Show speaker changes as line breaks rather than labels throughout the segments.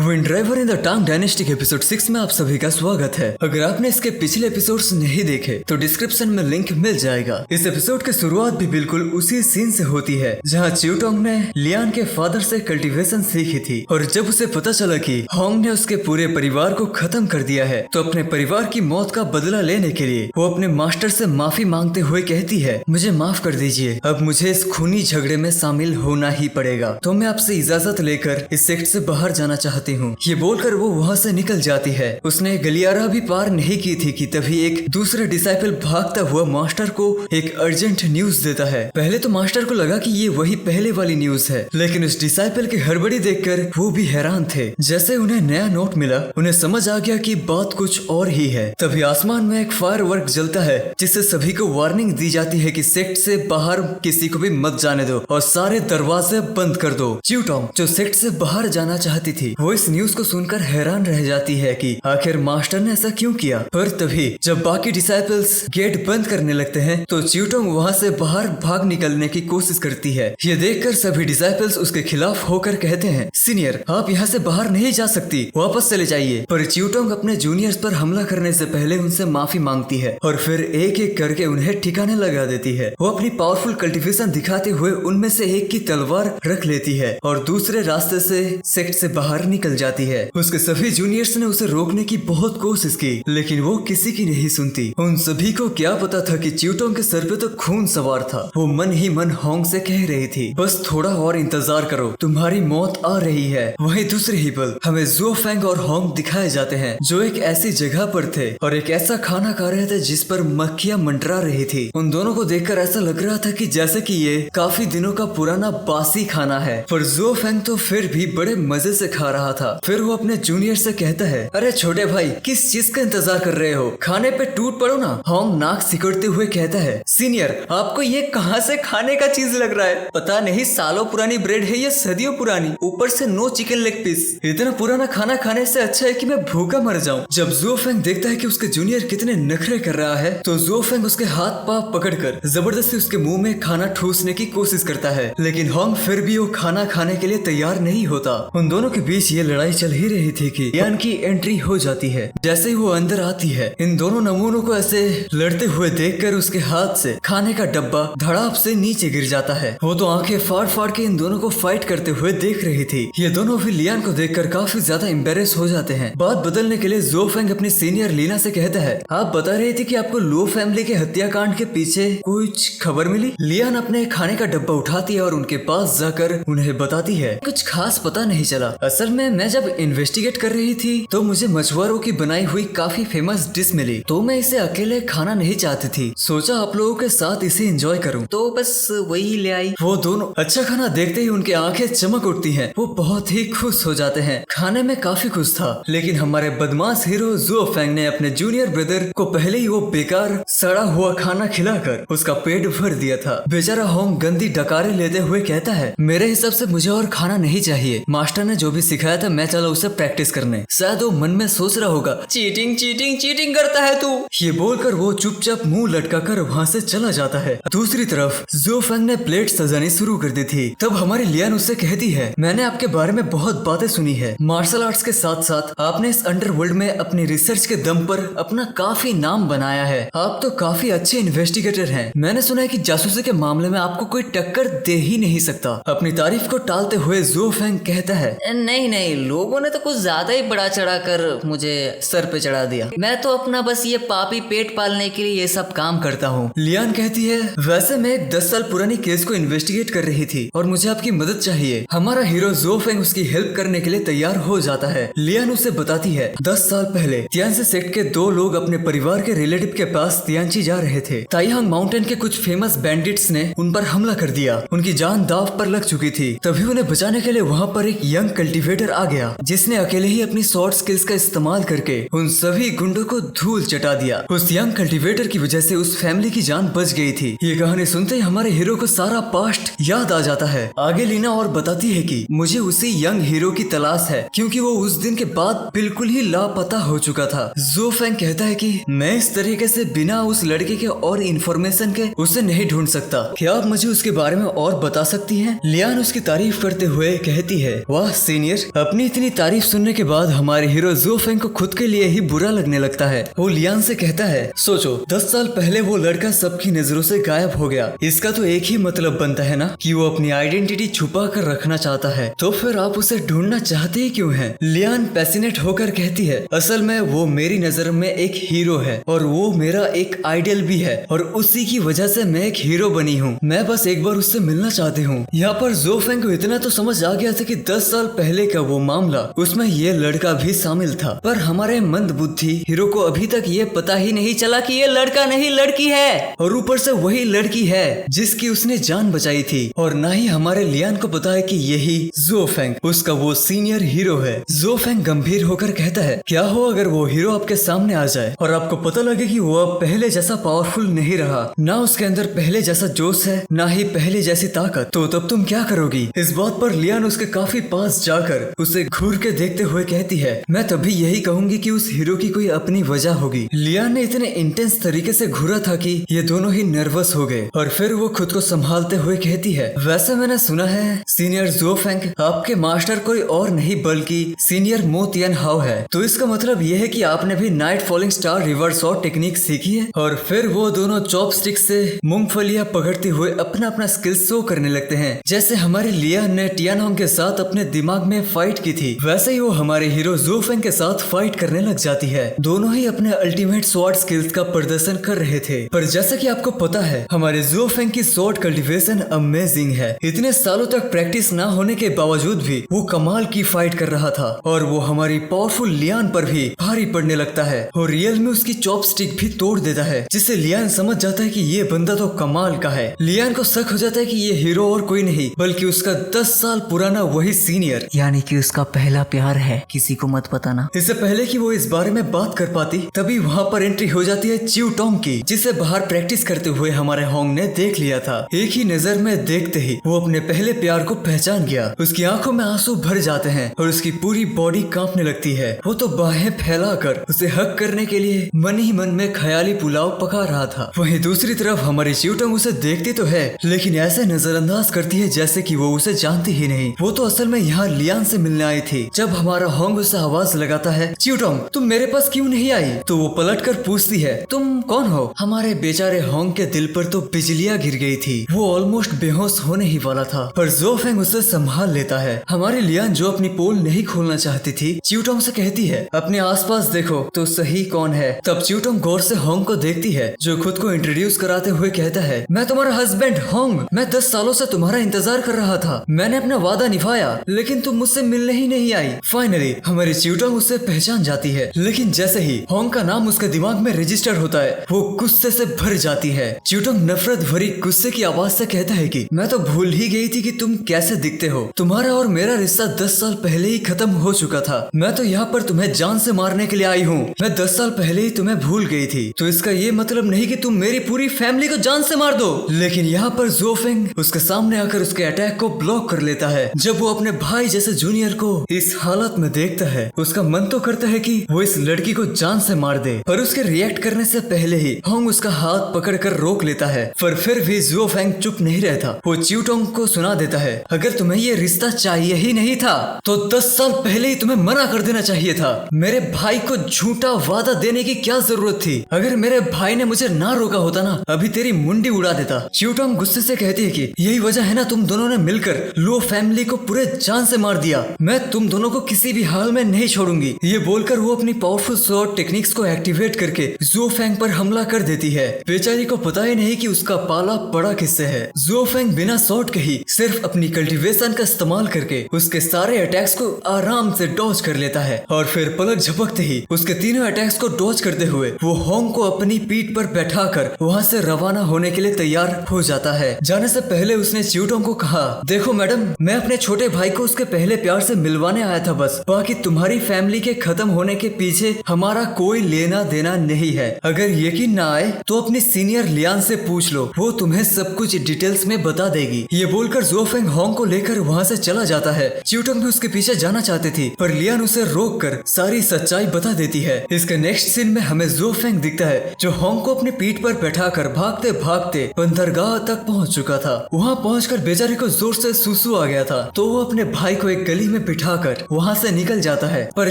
Wind driver in the टांग dynasty के episode 6 में आप सभी का स्वागत है। अगर आपने इसके पिछले एपिसोड्स नहीं देखे तो डिस्क्रिप्शन में लिंक मिल जाएगा। इस एपिसोड की शुरुआत भी बिल्कुल उसी सीन से होती है जहां च्यूटोंग ने लियान के फादर से कल्टीवेशन सीखी थी और जब उसे पता चला कि होंग ने उसके पूरे परिवार को खत्म कर दिया है तो अपने परिवार की मौत का बदला लेने के लिए वो अपने मास्टर से माफी मांगते हुए कहती है, मुझे माफ कर दीजिए, अब मुझे इस खूनी झगड़े में शामिल होना ही पड़ेगा। तो मैं आपसे इजाजत लेकर इस सेक्ट से बाहर जाना चाहती हूँ। ये बोलकर वो वहाँ से निकल जाती है। उसने गलियारा भी पार नहीं की थी कि तभी एक दूसरा डिसाइपल भागता हुआ मास्टर को एक अर्जेंट न्यूज देता है। पहले तो मास्टर को लगा कि ये वही पहले वाली न्यूज है, लेकिन उस डिसाइपल की हड़बड़ी देखकर वो भी हैरान थे। जैसे उन्हें नया नोट मिला उन्हें समझ आ गया कि बात कुछ और ही है। तभी आसमान में एक फायरवर्क जलता है जिससे सभी को वार्निंग दी जाती है कि सेक्ट से बाहर किसी को भी मत जाने दो और सारे दरवाजे बंद कर दो। च्यूटोंग जो सेक्ट से बाहर जाना चाहती थी वो इस न्यूज को सुनकर हैरान रह जाती है कि आखिर मास्टर ने ऐसा क्यों किया। पर तभी जब बाकी डिसाइपल्स गेट बंद करने लगते हैं तो च्यूटोंग वहाँ से बाहर भाग निकलने की कोशिश करती है। ये देखकर सभी डिसाइपल्स उसके खिलाफ होकर कहते हैं, सीनियर आप यहाँ से बाहर नहीं जा सकती, वापस चले जाइए। पर च्यूटोंग अपने जूनियर्स पर हमला करने से पहले उनसे माफी मांगती है और फिर एक एक करके उन्हें ठिकाने लगा देती है। वो अपनी पावरफुल कल्टीवेशन दिखाते हुए उनमें से एक की तलवार रख लेती है और दूसरे रास्ते से सेक्ट से बाहर निकल जाती है। उसके सभी जूनियर्स ने उसे रोकने की बहुत कोशिश की लेकिन वो किसी की नहीं सुनती। उन सभी को क्या पता था कि च्यूटोंग के सर पे तो खून सवार था। वो मन ही मन होंग से कह रही थी, बस थोड़ा और इंतजार करो, तुम्हारी मौत आ रही है। वहीं दूसरे ही पल हमें ज़ुओ फेंग और होंग दिखाए जाते हैं जो एक ऐसी जगह पर थे और एक ऐसा खाना खा रहे थे जिस पर मक्खियां मंडरा रही थी। उन दोनों को देखकर ऐसा लग रहा था कि जैसे कि ये काफी दिनों का पुराना बासी खाना है। पर ज़ुओ फेंग तो फिर भी बड़े मजे से खा रहा था। फिर वो अपने जूनियर से कहता है, अरे छोटे भाई किस चीज का इंतजार कर रहे हो, खाने पे टूट पड़ो ना। होंग नाक सिकुड़ते हुए कहता है, सीनियर आपको ये कहाँ से खाने का चीज लग रहा है, पता नहीं सालों पुरानी ब्रेड है या सदियों पुरानी, ऊपर से नो चिकन लेग पीस। इतना पुराना खाना खाने से अच्छा है कि मैं भूखा मर जाऊं। जब ज़ुओ फेंग देखता है कि उसके जूनियर कितने नखरे कर रहा है तो ज़ुओ फेंग उसके हाथ पांव पकड़कर जबरदस्ती उसके मुंह में खाना ठूसने की कोशिश करता है, लेकिन होंग फिर भी वो खाना खाने के लिए तैयार नहीं होता। उन दोनों के बीच ये लड़ाई चल ही रही थी कि लियान की एंट्री हो जाती है। जैसे ही वो अंदर आती है इन दोनों नमूनों को ऐसे लड़ते हुए देखकर उसके हाथ से खाने का डब्बा धड़ाप से नीचे गिर जाता है। वो तो आंखें फाड़ फाड़ के इन दोनों को फाइट करते हुए देख रही थी। ये दोनों भी लियान को देखकर काफी ज्यादा एम्बेरेस हो जाते हैं। बात बदलने के लिए ज़ुओ फेंग अपनी सीनियर लीना से कहता है, आप बता रही थी कि आपको लो फैमिली के हत्याकांड के पीछे कुछ खबर मिली। लियान अपने खाने का डब्बा उठाती है और उनके पास जाकर उन्हें बताती है, कुछ खास पता नहीं चला। असल में मैं जब इन्वेस्टिगेट कर रही थी तो मुझे मछुआरों की बनाई हुई काफी फेमस डिश मिली, तो मैं इसे अकेले खाना नहीं चाहती थी, सोचा आप लोगों के साथ इसे एंजॉय करूं, तो बस वही ले आई। वो दोनों अच्छा खाना देखते ही उनकी आंखें चमक उठती हैं। वो बहुत ही खुश हो जाते हैं। खाने में काफी खुश था, लेकिन हमारे बदमाश हीरो ज़ुओ फेंग ने अपने जूनियर ब्रदर को पहले ही वो बेकार सड़ा हुआ खाना खिलाकर उसका पेट भर दिया था। बेचारा होंग गंदी डकारे लेते हुए कहता है, मेरे हिसाब से मुझे और खाना नहीं चाहिए, मास्टर ने जो भी सिखाया था मैं चला उसे प्रैक्टिस करने। शायद वो मन में सोच रहा होगा, चीटिंग चीटिंग चीटिंग करता है तू। ये बोलकर वो चुपचाप मुंह लटकाकर वहाँ से चला जाता है। दूसरी तरफ ज़ुओ फेंग ने प्लेट सजानी शुरू कर दी थी। तब हमारी लियान उससे कहती है, मैंने आपके बारे में बहुत बातें सुनी है, मार्शल आर्ट्स के साथ साथ आपने इस अंडरवर्ल्ड में अपनी रिसर्च के दम पर अपना काफी नाम बनाया है। आप तो काफी अच्छे इन्वेस्टिगेटर हैं। मैंने सुना है कि जासूसी के मामले में आपको कोई टक्कर दे ही नहीं सकता। अपनी तारीफ को टालते हुए ज़ुओ फेंग कहता है, नहीं नहीं, लोगों ने तो कुछ ज्यादा ही बड़ा चढ़ाकर मुझे सर पे चढ़ा दिया, मैं तो अपना बस ये पापी पेट पालने के लिए ये सब काम करता हूँ। लियान कहती है, वैसे मैं एक 10 साल पुरानी केस को इन्वेस्टिगेट कर रही थी और मुझे आपकी मदद चाहिए। हमारा हीरो ज़ुओ फेंग उसकी हेल्प करने के लिए तैयार हो जाता है। लियान उसे बताती है, 10 साल पहले तियानसी सेक्ट के 2 लोग अपने परिवार के रिलेटिव के पास तियानची जा रहे थे। ताइहांग माउंटेन के कुछ फेमस बैंडिट्स ने उन पर हमला कर दिया। उनकी जान दाव पर लग चुकी थी। तभी उन्हें बचाने के लिए वहाँ पर एक यंग कल्टीवेटर आ गया जिसने अकेले ही अपनी शॉर्ट स्किल्स का इस्तेमाल करके उन सभी गुंडों को धूल चटा दिया। उस यंग कल्टीवेटर की वजह से उस फैमिली की जान बच गई थी। ये कहानी सुनते ही हमारे हीरो को सारा पास्ट याद आ जाता है। आगे लीना और बताती है कि मुझे उसी यंग हीरो की तलाश है क्योंकि वो उस दिन के बाद बिल्कुल ही लापता हो चुका था। ज़ुओ फेंग कहता है कि मैं इस तरीके से बिना उस लड़के के और इन्फॉर्मेशन के उसे नहीं ढूंढ सकता। क्या आप मुझे उसके बारे में और बता सकती हैं? लियान उसकी तारीफ करते हुए कहती है, वाह सीनियर, अब अपनी इतनी तारीफ सुनने के बाद हमारे हीरो ज़ो फेंग को खुद के लिए ही बुरा लगने लगता है। वो लियान से कहता है, सोचो 10 साल पहले वो लड़का सबकी नजरों से गायब हो गया। इसका तो एक ही मतलब बनता है ना कि वो अपनी आइडेंटिटी छुपा कर रखना चाहता है। तो फिर आप उसे ढूंढना चाहते ही क्यों हैं? लियान पैसिनेट होकर कहती है, असल में वो मेरी नजर में एक हीरो है और वो मेरा एक आइडल भी है और उसी की वजह से मैं एक हीरो बनी हूँ। मैं बस एक बार उससे मिलना चाहती हूँ। यहाँ पर ज़ो फेंग को इतना तो समझ आ गया था कि 10 साल पहले का वो मामला, उसमें ये लड़का भी शामिल था। पर हमारे मंद बुद्धि हीरो को अभी तक ये पता ही नहीं चला कि ये लड़का नहीं लड़की है, और ऊपर से वही लड़की है जिसकी उसने जान बचाई थी। और ना ही हमारे लियान को पता है कि यही ज़ो फेंग उसका वो सीनियर हीरो है। ज़ो फेंग गंभीर होकर कहता है, क्या हो अगर वो हीरो आपके सामने आ जाए और आपको पता लगे कि वो अब पहले जैसा पावरफुल नहीं रहा, ना उसके अंदर पहले जैसा जोश है, ना ही पहले जैसी ताकत, तो तब तुम क्या करोगी? इस बात पर लियान उसके काफी पास जाकर उसे घूर के देखते हुए कहती है, मैं तभी यही कहूंगी कि उस हीरो की कोई अपनी वजह होगी। लियान ने इतने इंटेंस तरीके से घूरा था कि ये दोनों ही नर्वस हो गए और फिर वो खुद को संभालते हुए कहती है, वैसे मैंने सुना है सीनियर ज़ो फेंग आपके मास्टर कोई और नहीं बल्कि सीनियर मो तियान हाओ है। तो इसका मतलब ये है कि आपने भी night falling star reverse shot technique सीखी है। और फिर वो दोनों चॉपस्टिक से मूंगफलियां पकड़ते हुए अपना अपना स्किल शो करने लगते हैं, जैसे हमारे लियान ने टियानहोंग के साथ अपने दिमाग में फाइट की थी, वैसे ही वो हमारे हीरो ज़ो फेंग के साथ फाइट करने लग जाती है। दोनों ही अपने अल्टीमेट स्वॉर्ड स्किल्स का प्रदर्शन कर रहे थे। पर जैसा कि आपको पता है हमारे ज़ो फेंग की स्वॉर्ड कल्टीवेशन अमेजिंग है। इतने सालों तक प्रैक्टिस ना होने के बावजूद भी वो कमाल की फाइट कर रहा था और वो हमारी पावरफुल लियान पर भी भारी पड़ने लगता है और रियल में उसकी चॉपस्टिक भी तोड़ देता है, जिससे लियान समझ जाता है कि ये बंदा तो कमाल का है। लियान को शक हो जाता है कि ये हीरो और कोई नहीं बल्कि उसका 10 साल पुराना वही सीनियर,
यानी कि उसका पहला प्यार है, किसी को मत बताना।
इससे पहले कि वो इस बारे में बात कर पाती तभी वहाँ पर एंट्री हो जाती है चिऊ टोंग की, जिसे बाहर प्रैक्टिस करते हुए हमारे होंग ने देख लिया था। एक ही नजर में देखते ही वो अपने पहले प्यार को पहचान गया। उसकी आंखों में आंसू भर जाते हैं और उसकी पूरी बॉडी कांपने लगती है। वो तो बाहें फैलाकर उसे हक करने के लिए मन ही मन में ख्याली पुलाव पका रहा था। वहीं दूसरी तरफ हमारी चिऊ टोंग उसे देखती तो है लेकिन ऐसे नजरअंदाज करती है जैसे कि वो उसे जानती ही नहीं। वो तो असल में यहाँ लियान से मिलने आई थी। जब हमारा होंग उसे आवाज लगाता है, चिऊ टोंग तुम मेरे पास क्यों नहीं आई? तो वो पलट कर पूछती है, तुम कौन हो? हमारे बेचारे होंग के दिल पर तो बिजलियां गिर गई थी। वो ऑलमोस्ट बेहोश होने ही वाला था पर ज़ो फेंग उसे संभाल लेता है। हमारी लियान जो अपनी पोल नहीं खोलना चाहती थी चिऊ टोंग से कहती है, अपने आसपास देखो तो सही कौन है। तब चिऊ टोंग गौर से होंग को देखती है जो खुद को इंट्रोड्यूस कराते हुए कहता है, मैं तुम्हारा हस्बैंड होंग, मैं 10 सालों से तुम्हारा इंतजार कर रहा था। मैंने अपना वादा निभाया लेकिन तुम मुझसे मिलने ही नहीं आई। फाइनली हमारी चिऊ टोंग उसे पहचान जाती है लेकिन जैसे ही होंग का नाम उसके दिमाग में रजिस्टर होता है वो गुस्से से भर जाती है। चिऊ टोंग नफरत भरी गुस्से की आवाज से कहता है कि मैं तो भूल ही गई थी कि तुम कैसे दिखते हो। तुम्हारा और मेरा रिश्ता 10 साल पहले ही खत्म हो चुका था। मैं तो यहाँ पर तुम्हें जान से मारने के लिए आई हूँ। मैं 10 साल पहले ही तुम्हें भूल गई थी, तो इसका ये मतलब नहीं कि तुम मेरी पूरी फैमिली को जान से मार दो। लेकिन यहाँ पर ज़ो फेंग उसके सामने आकर उसके अटैक को ब्लॉक कर लेता है। जब वो अपने भाई जैसे जूनियर को इस हालत में देखता है उसका मन तो करता है कि वो इस लड़की को जान से मार दे, पर उसके रिएक्ट करने से पहले ही होंग उसका हाथ पकड़कर रोक लेता है। पर फिर भी ज़ो फेंग चुप नहीं रहता। वो चिऊ टोंग को सुना देता है, अगर तुम्हें ये रिश्ता चाहिए ही नहीं था तो 10 साल पहले ही तुम्हें मना कर देना चाहिए था। मेरे भाई को झूठा वादा देने की क्या जरूरत थी? अगर मेरे भाई ने मुझे ना रोका होता ना अभी तेरी मुंडी उड़ा देता। चिऊ टोंग गुस्से से कहती है कि यही वजह है ना तुम दोनों ने मिलकर लो फैमिली को पूरे जान से मार दिया। मैं तुम दोनों को किसी भी हाल में नहीं छोड़ूंगी। ये बोलकर वो अपनी पावरफुल स्वॉर्ड टेक्निक्स को एक्टिवेट करके ज़ो फेंग पर हमला कर देती है। बेचारी को पता ही नहीं कि उसका पाला पड़ा किससे है। ज़ो फेंग बिना शॉट के ही सिर्फ अपनी कल्टीवेशन का इस्तेमाल करके उसके सारे अटैक्स को आराम से डॉज कर लेता है और फिर पलक झपकते ही उसके तीनों अटैक्स को डॉज करते हुए वो होंग को अपनी पीठ पर बैठाकर वहाँ से रवाना होने के लिए तैयार हो जाता है। जाने से पहले उसने चिऊ टोंग को कहा, देखो मैडम, मैं अपने छोटे भाई को उसके पहले प्यार से मिलवाने आया था बस। बाकी तुम्हारी फैमिली के खत्म होने के पीछे हमारा कोई लेना देना नहीं है। अगर यकीन ना आए तो अपनी सीनियर लियान से पूछ लो, वो तुम्हें सब कुछ डिटेल्स में बता देगी। ये बोलकर ज़ो फेंग होंग को लेकर वहाँ से चला जाता है। चिऊ टोंग भी उसके पीछे जाना चाहती थी पर लियान उसे रोककर सारी सच्चाई बता देती है। इसके नेक्स्ट सीन में हमें ज़ो फेंग दिखता है जो होंग को अपनी पीठ पर बैठाकर भागते भागते बंदरगाह तक पहुंच चुका था। वहां पहुंचकर बेचारे को जोर से सुसु आ गया था तो वो अपने भाई को एक गली में बिठाकर वहाँ से निकल जाता है। पर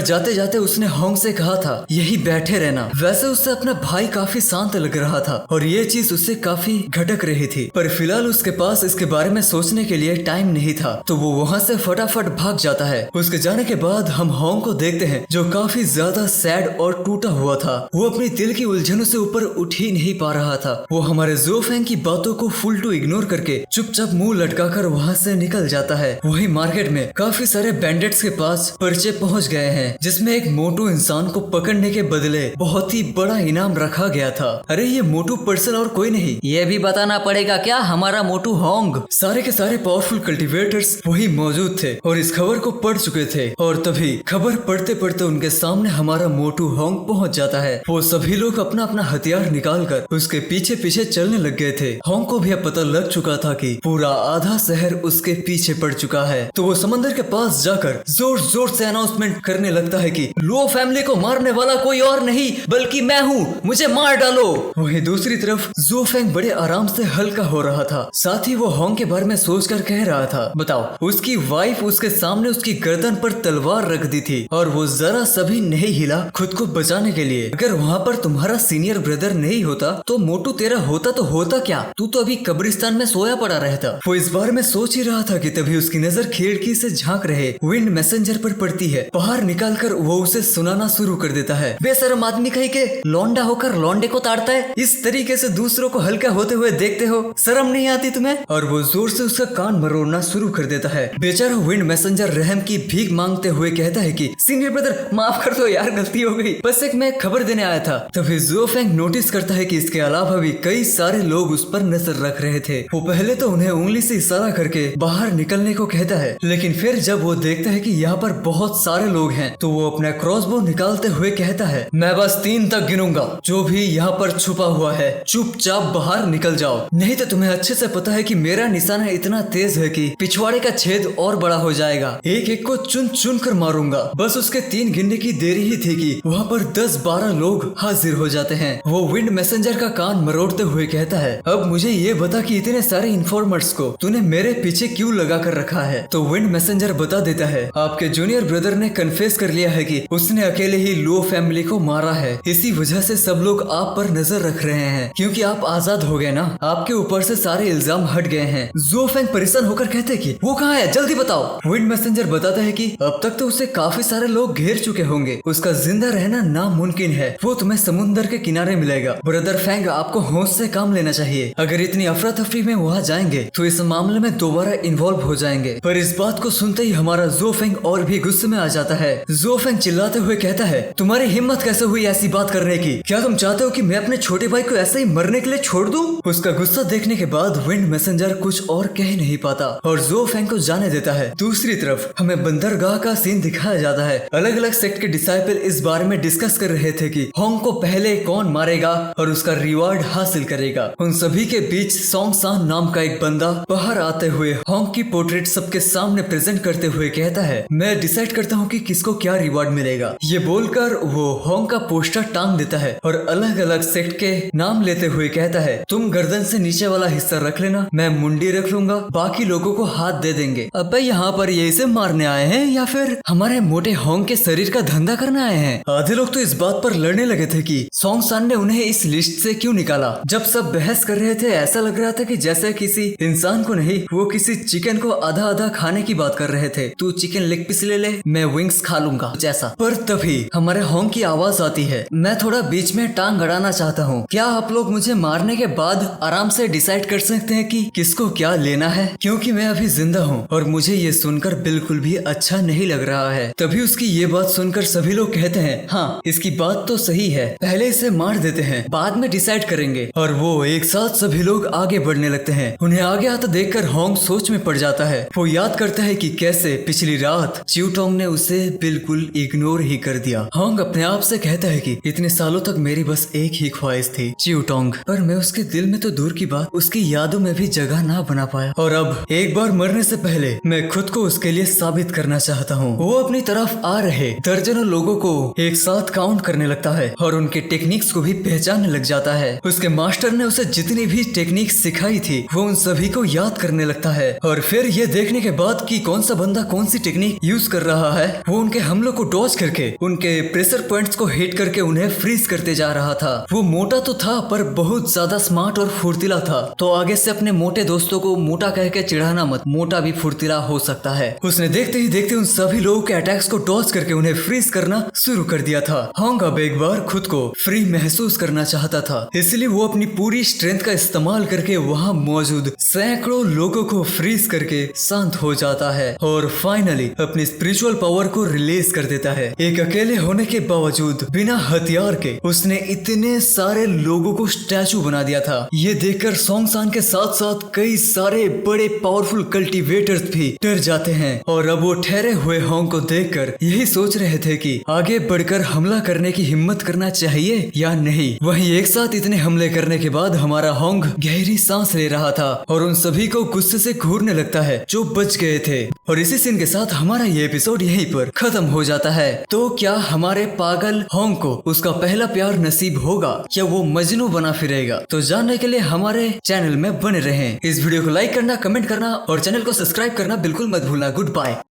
जाते जाते उसने होंग से कहा था यही बैठे रहना। वैसे उससे अपना भाई काफी शांत लग रहा था और ये चीज उससे काफी खटक रही थी, पर फिलहाल उसके पास इसके बारे में सोचने के लिए टाइम नहीं था, तो वो वहाँ से फटाफट भाग जाता है। उसके जाने के बाद हम होंग को देखते हैं जो काफी ज्यादा सैड और टूटा हुआ था। वो अपनी दिल की उलझनों से ऊपर उठ ही नहीं पा रहा था। वो हमारे ज़ो फेंग की बातों को फुल टू इग्नोर करके चुपचाप मुंह लटकाकर वहाँ से निकल जाता है। वही मार्केट में काफी सारे बैंडिट्स के पास पर्चे पहुँच गए हैं, जिसमें एक मोटू इंसान को पकड़ने के बदले बहुत ही बड़ा इनाम रखा गया था। अरे ये मोटू पर्सन और कोई नहीं,
ये भी बताना पड़ेगा क्या, हमारा मोटू होंग।
सारे के सारे पावरफुल कल्टीवेटर्स वही मौजूद थे और इस खबर को पढ़ चुके थे। और तभी खबर पढ़ते पढ़ते उनके सामने हमारा मोटू होंग पहुंच जाता है। वो सभी लोग अपना अपना हथियार निकालकर उसके पीछे पीछे चलने लग गए थे। होंग को भी अब पता लग चुका था कि पूरा आधा शहर उसके पीछे पड़ चुका है, तो वो समंदर के पास जाकर जोर जोर से अनाउंसमेंट करने लगता है कि लो फैमिली को मारने वाला कोई और नहीं बल्कि मैं हूँ, मुझे मार डालो। वहीं दूसरी तरफ ज़ो फेंग बड़े आराम से हल्का हो रहा था। साथ ही वो होंग के बारे में सोचकर कह रहा था, बताओ उसकी वाइफ उसके सामने उसकी गर्दन पर तलवार रख दी थी और वो जरा सभी नहीं हिला खुद को बचाने के लिए। अगर वहाँ पर तुम्हारा सीनियर ब्रदर नहीं होता तो मोटू तेरा होता तो होता क्या, तू तो अभी कब्रिस्तान में सोया पड़ा रहता। वो इस बारे में सोच ही रहा था कि तभी उसकी नजर खिड़की से झांक रहे विंड मैसेंजर पर पड़ती है। बाहर निकालकर वो उसे सुनाना शुरू कर देता है, बेशरम आदमी कहीं के लौंडा होकर लौंडे को ताड़ता है, इस तरीके से दूसरों को हल्का होते हुए देखते हो, शर्म नहीं आती तुम्हें। और वो जोर से उसका कान मरोड़ना शुरू कर देता है। बेचारा विंड मैसेंजर रहम की भीख मांगते हुए कहता है कि सीनियर ब्रदर माफ कर दो यार, गलती हो गई, बस एक मैं खबर देने आया था। तभी ज़ो फेंग नोटिस करता है कि इसके अलावा भी कई सारे लोग उस पर नजर रख रहे थे। वो पहले तो उन्हें उंगली से इशारा करके बाहर निकलने को कहता है, लेकिन फिर जब वो देखता है कि यहाँ पर बहुत सारे लोग हैं तो वो अपना क्रॉसबो निकालते हुए कहता है, मैं बस 3 तक गिनूंगा, जो भी यहाँ पर छुपा हुआ है चुपचाप बाहर निकल जाओ, नहीं तो तुम्हें अच्छे से पता है कि मेरा निशाना इतना तेज है कि पिछवाड़े का छेद और बड़ा हो जाएगा, एक एक को चुन चुन कर मारूंगा। बस उसके 3 गिनने की देरी ही थी कि वहाँ पर 10-12 लोग हाजिर हो जाते हैं। वो विंड मैसेंजर का कान मरोड़ते हुए कहता है, अब मुझे ये बता कि इतने सारे इन्फॉर्मर्स को तूने मेरे पीछे क्यों लगा कर रखा है। तो विंड मैसेंजर बता देता है, आपके जूनियर ब्रदर ने कन्फेस कर लिया है कि उसने अकेले ही लो फैमिली को मारा है, इसी वजह से सब लोग आप पर नजर रख रहे हैं, क्योंकि आप आजाद हो गए ना, आपके ऊपर से सारे इल्जाम हट गए हैं। ज़ो फेंग परेशान होकर कहते हैं कि वो कहाँ है, जल्दी बताओ। विंड मैसेंजर बताता है कि अब तक तो उसे काफी सारे लोग घेर चुके होंगे, उसका जिंदा रहना नामुमकिन है, वो तुम्हें समुद्र के किनारे मिलेगा। ब्रदर फेंग आपको होश से काम लेना चाहिए, अगर इतनी अफरा तफरी में वहाँ जाएंगे तो इस मामले में दोबारा इन्वॉल्व हो जाएंगे। पर इस बात को सुनते ही हमारा ज़ो फेंग और भी गुस्से में आ जाता है। ज़ो फेंग चिल्लाते हुए कहता है, तुम्हारी हिम्मत कैसे हुई ऐसी बात करने की, क्या तुम चाहते हो कि मैं अपने छोटे भाई को ऐसे ही मरने के लिए छोड़ दूं? उसका गुस्सा देखने के बाद विंड मैसेंजर कुछ और कह नहीं पाता और ज़ो फेंग को जाने देता है। दूसरी तरफ हमें बंदरगाह का सीन दिखाया जाता है। अलग अलग सेक्ट के डिसाइपल इस बारे में डिस्कस कर रहे थे कि होंग को पहले कौन मारेगा और उसका रिवार्ड हासिल करेगा। उन सभी के बीच सोंग सान नाम का एक बंदा बाहर आते हुए होंग की पोर्ट्रेट सबके सामने प्रेजेंट करते हुए कहता है, मैं डिसाइड करता हूँ कि किसको क्या रिवार्ड मिलेगा। ये बोलकर वो होंग का पोस्टर टांग देता है और अलग अलग सेक्ट के नाम लेते हुए कहता है, तुम गर्दन से नीचे वाला हिस्सा रख लेना, मैं मुंडी रख लूंगा, बाकी लोगों को हाथ दे देंगे। अबे यहाँ पर ये इसे मारने आए हैं या फिर हमारे मोटे होंग के शरीर का धंधा करने आए हैं? आधे लोग तो इस बात पर लड़ने लगे थे कि सोंग सान ने उन्हें इस लिस्ट से क्यों निकाला। जब सब बहस कर रहे थे ऐसा लग रहा था कि जैसे किसी इंसान को नहीं, वो किसी चिकन को आधा आधा खाने की बात कर रहे थे। तू चिकन लेग पीस ले ले, मैं विंग्स खा लूंगा जैसा। पर तभी हमारे होंग की आवाज आती है, मैं थोड़ा बीच में टांग अड़ाना चाहता हूँ, क्या आप लोग मुझे मारने के बाद आराम से डिसाइड कर सकते हैं कि किसको क्या लेना है, क्योंकि मैं अभी जिंदा हूँ और मुझे ये सुनकर बिल्कुल भी अच्छा नहीं लग रहा है। तभी उसकी ये बात सुनकर सभी लोग कहते हैं, हाँ इसकी बात तो सही है, पहले इसे मार देते हैं, बाद में डिसाइड करेंगे। और वो एक साथ सभी लोग आगे बढ़ने लगते हैं। उन्हें आगे आता देखकर होंग सोच में पड़ जाता है। वो याद करता है कि कैसे पिछली रात चिवटोंग ने उसे बिल्कुल इग्नोर ही कर दिया। होंग अपने आप से कहता है कि इतने सालों तक मेरी बस एक ही ख्वाहिश थी, चिवटोंग, पर मैं उसके दिल में तो दूर की बात उसकी यादों में भी जगह ना बना पाया। और अब एक बार मरने से पहले मैं खुद को उसके लिए साबित करना चाहता हूँ। वो अपनी तरफ आ रहे दर्जनों लोगों को एक साथ काउंट करने लगता है और उनके टेक्निक्स को भी पहचानने लग जाता है। उसके मास्टर ने उसे जितनी भी टेक्निक सिखाई थी वो उन सभी को याद करने लगता है। और फिर ये देखने के बाद कि कौन सा बंदा कौन सी टेक्निक यूज कर रहा है। वो उनके हमलों को डॉज करके उनके प्रेशर पॉइंट्स को हिट करके उन्हें फ्रीज करते जा रहा था। वो मोटा तो था पर बहुत ज्यादा स्मार्ट और फुर्तीला था। तो आगे से अपने मोटे दोस्तों को मोटा कह के चिढ़ाना मत, मोटा भी फुर्तीला हो सकता है। उसने देखते ही देखते उन सभी लोगों के अटैक्स को डॉज करके उन्हें फ्रीज करना शुरू कर दिया था। होंग अब एक बार खुद को फ्री महसूस करना चाहता था, इसलिए वो अपनी पूरी स्ट्रेंथ का इस्तेमाल करके वहाँ मौजूद सैकड़ों लोगों को फ्रीज करके शांत हो जाता है और फाइनली अपनी स्पिरिचुअल पावर को रिलीज कर देता है। एक अकेले होने के बावजूद बिना हथियार के उसने इतने सारे लोगों को स्टैचू बना दिया था। ये देखकर सोंगसान के साथ साथ कई सारे बड़े पावरफुल कल्टीवेटर्स भी डर जाते हैं और अब वो ठहरे हुए होंग को देखकर यही सोच रहे थे कि आगे बढ़कर हमला करने की हिम्मत करना चाहिए या नहीं। वहीं एक साथ इतने हमले करने के बाद हमारा होंग गहरी सांस ले रहा था और उन सभी को गुस्से से घूरने लगता है जो बच गए थे। और इसी सीन के साथ हमारा ये एपिसोड यहीं पर खत्म हो जाता है। तो क्या हमारे पागल होंग को उसका पहला प्यार नसीब होगा या वो मजनू बना फिरेगा? तो जानने के लिए हमारे चैनल में बने रहें। इस वीडियो को लाइक करना, कमेंट करना और चैनल को सब्सक्राइब करना बिल्कुल मत भूलना। Good bye.